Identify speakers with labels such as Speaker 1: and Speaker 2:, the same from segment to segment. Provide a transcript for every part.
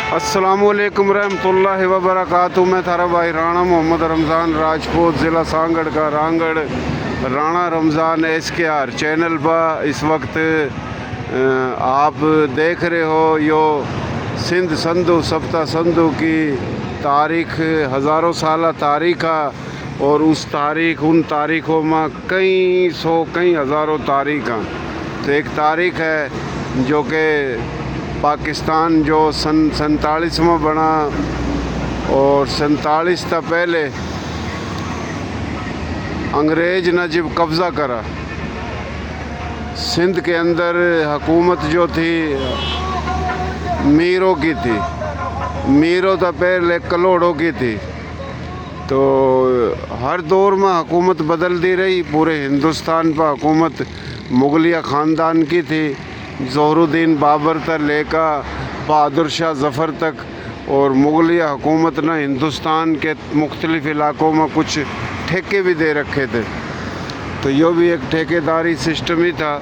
Speaker 1: अस्सलामुअलैकुम रहमतुल्लाहि व बरकातुहू। मैं थारा भाई राणा मोहम्मद रमज़ान राजपूत, ज़िला सांगड़ का रांगड़ राणा रमज़ान SKR चैनल पर इस वक्त आप देख रहे हो। यो सिंध संधु सप्ता संधु की तारीख़ हज़ारों साल तारीख़ है और उस तारीख़ उन तारीख़ों में कई हज़ारों तारीख़ हैं। तो एक तारीख़ है जो कि पाकिस्तान जो सन 47 में बना और 47 तक पहले अंग्रेज़ ने जब कब्ज़ा करा सिंध के अंदर, हुकूमत जो थी मीरों की थी। मीरों तो पहले कलोड़ों की थी। तो हर दौर में हुकूमत बदलती रही। पूरे हिंदुस्तान पर हुकूमत मुगलिया ख़ानदान की थी, ज़ोहरुद्दीन बाबर तक लेकर बहादुर शाह ज़फ़र तक। और मुगलिया हुकूमत ने हिंदुस्तान के मुख्तलिफ़ इलाक़ों में कुछ ठेके भी दे रखे थे। तो यो भी एक ठेकेदारी सिस्टम ही था।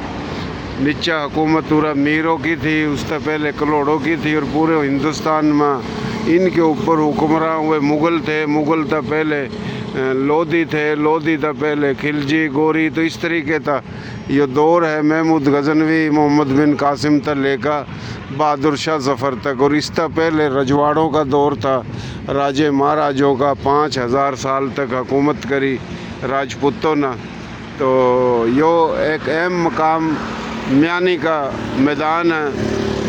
Speaker 1: नीचा हुकूमत पूरा मीरों की थी, उससे पहले कलोड़ों की थी। और पूरे हिंदुस्तान में इनके ऊपर हुक्मरान हुए मुग़ल थे। मुग़ल तो पहले लोधी थे, लोधी तो पहले खिलजी गोरी। तो इस तरीके का ये दौर है महमूद गजनवी, मोहम्मद बिन कासिम तक लेकर बहादुर शाह ज़फ़र तक। और इससे पहले रजवाड़ों का दौर था, राजे महाराजों का। 5000 साल तक हुकूमत करी राजपूतों ने। तो यो एक अहम मकाम म्यानी का मैदान है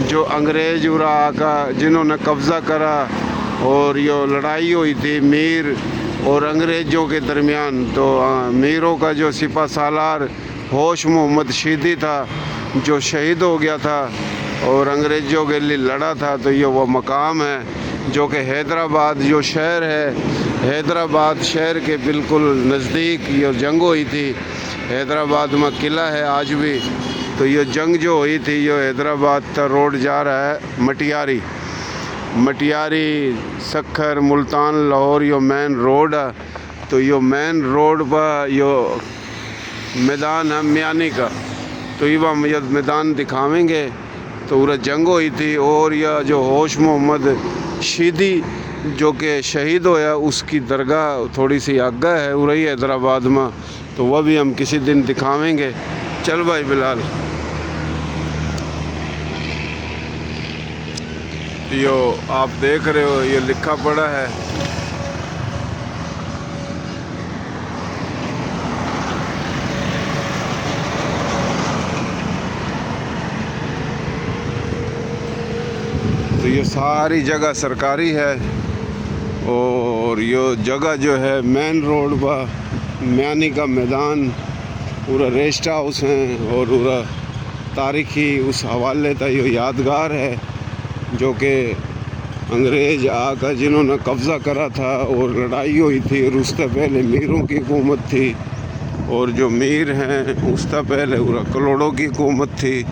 Speaker 1: जो अंग्रेज़ उरा आका जिन्होंने कब्ज़ा करा। और यो लड़ाई हुई थी मीर और अंग्रेज़ों के दरमियान। तो मीरों का जो सिपा सालार होश मोहम्मद शीदी था जो शहीद हो गया था और अंग्रेज़ों के लिए लड़ा था। तो ये वो मकाम है जो कि हैदराबाद जो शहर है, हैदराबाद शहर के बिल्कुल नज़दीक ये जंग हुई थी। हैदराबाद में किला है आज भी। तो ये जंग जो हुई थी, ये हैदराबाद का रोड जा रहा है मटियारी, मटियारी सक्खर मुल्तान लाहौर, यो मेन रोड है। तो यो मेन रोड पर यो मैदान है म्यानी का। तो ये हम यह मैदान दिखावेंगे। तो पूरा जंग हुई थी और यह जो होश मोहम्मद शीदी जो कि शहीद होया उसकी दरगाह थोड़ी सी आगे है उरही हैदराबाद में। तो वह भी हम किसी दिन दिखावेंगे। चल भाई बिलाल। यो आप देख रहे हो, ये लिखा पड़ा है तो ये सारी जगह सरकारी है। और ये जगह जो है मेन रोड पर म्यानी का मैदान, पूरा रेस्ट हाउस है और पूरा तारीखी उस हवाले का ये यादगार है जो कि अंग्रेज़ आकर जिन्होंने कब्ज़ा करा था और लड़ाई हुई थी। और उससे पहले मीरों की हुकूमत थी और जो मीर हैं उससे पहले पूरा कलोड़ों की हुकूमत थी।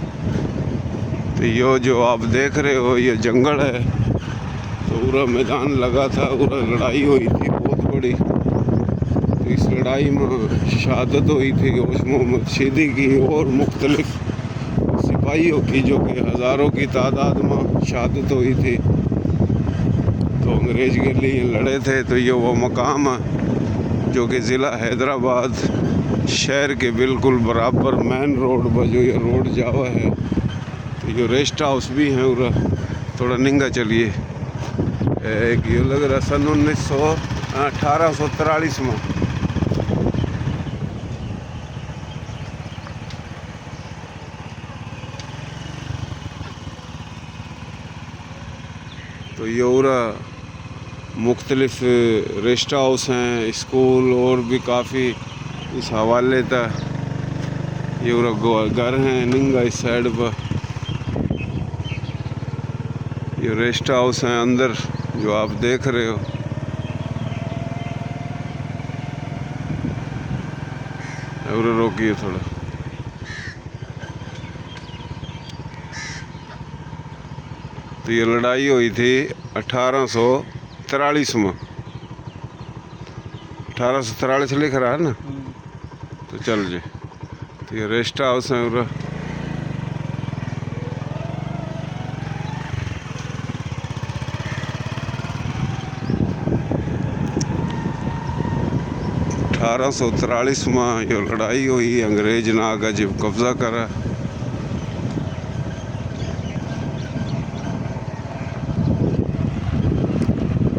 Speaker 1: तो ये जो आप देख रहे हो ये जंगल है। तो पूरा मैदान लगा था, पूरा लड़ाई हुई थी बहुत बड़ी। तो इस लड़ाई में शहादत हुई थी होश मोहम्मद शीदी की और मुख्तलिफ सिपाहियों की जो कि हज़ारों की तादाद में शहादत हुई थी। तो अंग्रेज़ के लिए लड़े थे। तो ये वो मकाम है जो कि ज़िला हैदराबाद शहर के बिल्कुल बराबर मेन रोड पर जो ये रोड जावा है। तो ये रेस्ट हाउस भी है पूरा। थोड़ा निंगा चलिए। एक ये लग रहा सन 1843 में। तो ये पूरा मुख्तलिफ रेस्ट हाउस हैं, स्कूल और भी काफ़ी इस हवाले तक ये पूरा घर हैं निंगा इस साइड पर। ये रेस्ट हाउस हैं अंदर जो आप देख रहे हो। और रोकिए थोड़ा। तो ये लड़ाई हुई थी 1843 में। 1843 लिख रहा है ना। तो चल जी। तो ये रेस्ट हाउस है पूरा। 1843 में ये लड़ाई हुई, अंग्रेज ने आगे जब कब्जा करा।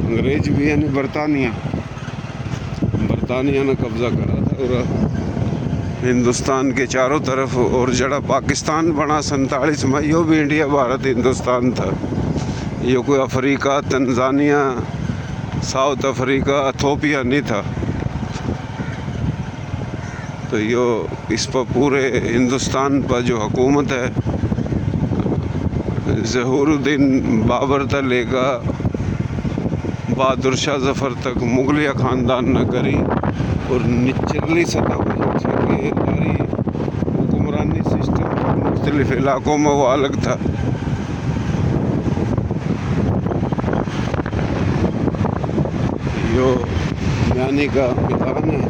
Speaker 1: अंग्रेज भी यानी बरतानिया ने कब्जा करा था और हिंदुस्तान के चारों तरफ। और जड़ा पाकिस्तान बना 47 में, यो भी इंडिया भारत हिंदुस्तान था। यो कोई Africa, Tanzania, south Africa, Ethiopia नहीं था। तो यो इस पर पूरे हिंदुस्तान पर जो हुकूमत है ज़हूरुद्दीन बाबर से लेकर बहादुर शाह जफ़र तक मुगलिया ख़ानदान ने करी। और निचली सतह पर ठेकेदारी हुक्मरानी सिस्टम मुख्तलिफ इलाकों में वो अलग था। यो यानी का मैदान है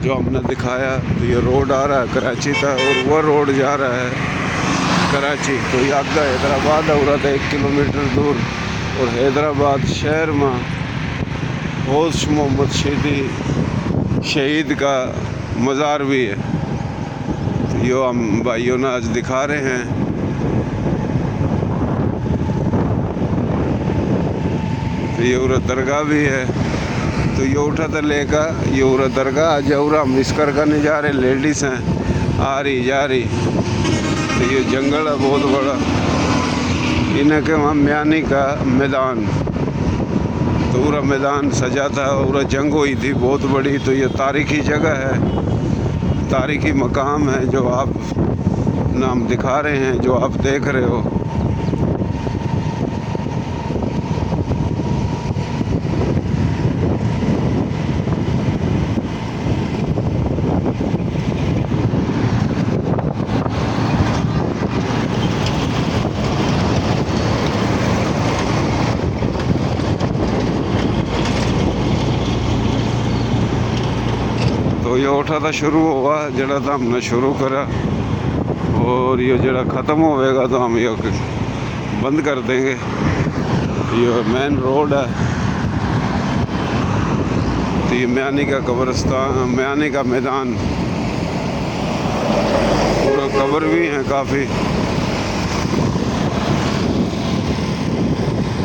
Speaker 1: जो हमने दिखाया। तो ये रोड आ रहा है कराची था और वह रोड जा रहा है कराची। तो ये आगे हैदराबाद हो रहा था 1 किलोमीटर दूर। और हैदराबाद शहर में होश मोहम्मद शहीद का मज़ार भी है। तो यो हम भाइयों ने आज दिखा रहे हैं। तो ये उरा दरगाह भी है। तो ये उठा था लेकर ये उरा दरगाह जौरा हम इसकर का नहीं जा रहे, लेडीज़ हैं आ रही जा रही। तो ये जंगल है बहुत बड़ा, इन्हें के वहाँ म्यानी का मैदान। तो पूरा मैदान सजा था, पूरा जंग हुई थी बहुत बड़ी। तो ये तारीखी जगह है, तारीखी मकाम है जो आप नाम दिखा रहे हैं, जो आप देख रहे हो। तो ये उठा था शुरू हुआ जड़ा था हमने शुरू करा। और ये जड़ा ख़त्म होएगा तो हम ये बंद कर देंगे। ये मेन रोड है। तो ये म्यानी का कब्रिस्तान, म्यानी का मैदान, पूरा कब्र भी हैं काफ़ी।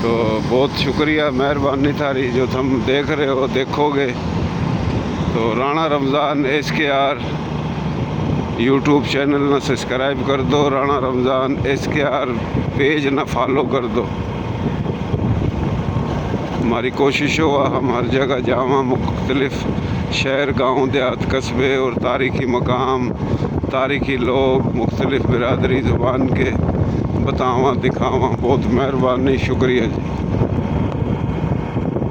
Speaker 1: तो बहुत शुक्रिया, मेहरबानी थारी जो तुम देख रहे हो, देखोगे। तो Rana Ramzan SKR YouTube channel ना सब्सक्राइब कर दो, राणा रमज़ान SKR पेज ना फॉलो कर दो। हमारी कोशिश हुआ हम हर जगह जावा, मुख्तलिफ शहर, गांव, देहात, कस्बे और तारीख़ी मकाम, तारीख़ी लोग, मुख्तलिफ बिरादरी ज़ुबान के बतावा दिखावा। बहुत मेहरबानी, शुक्रिया जी।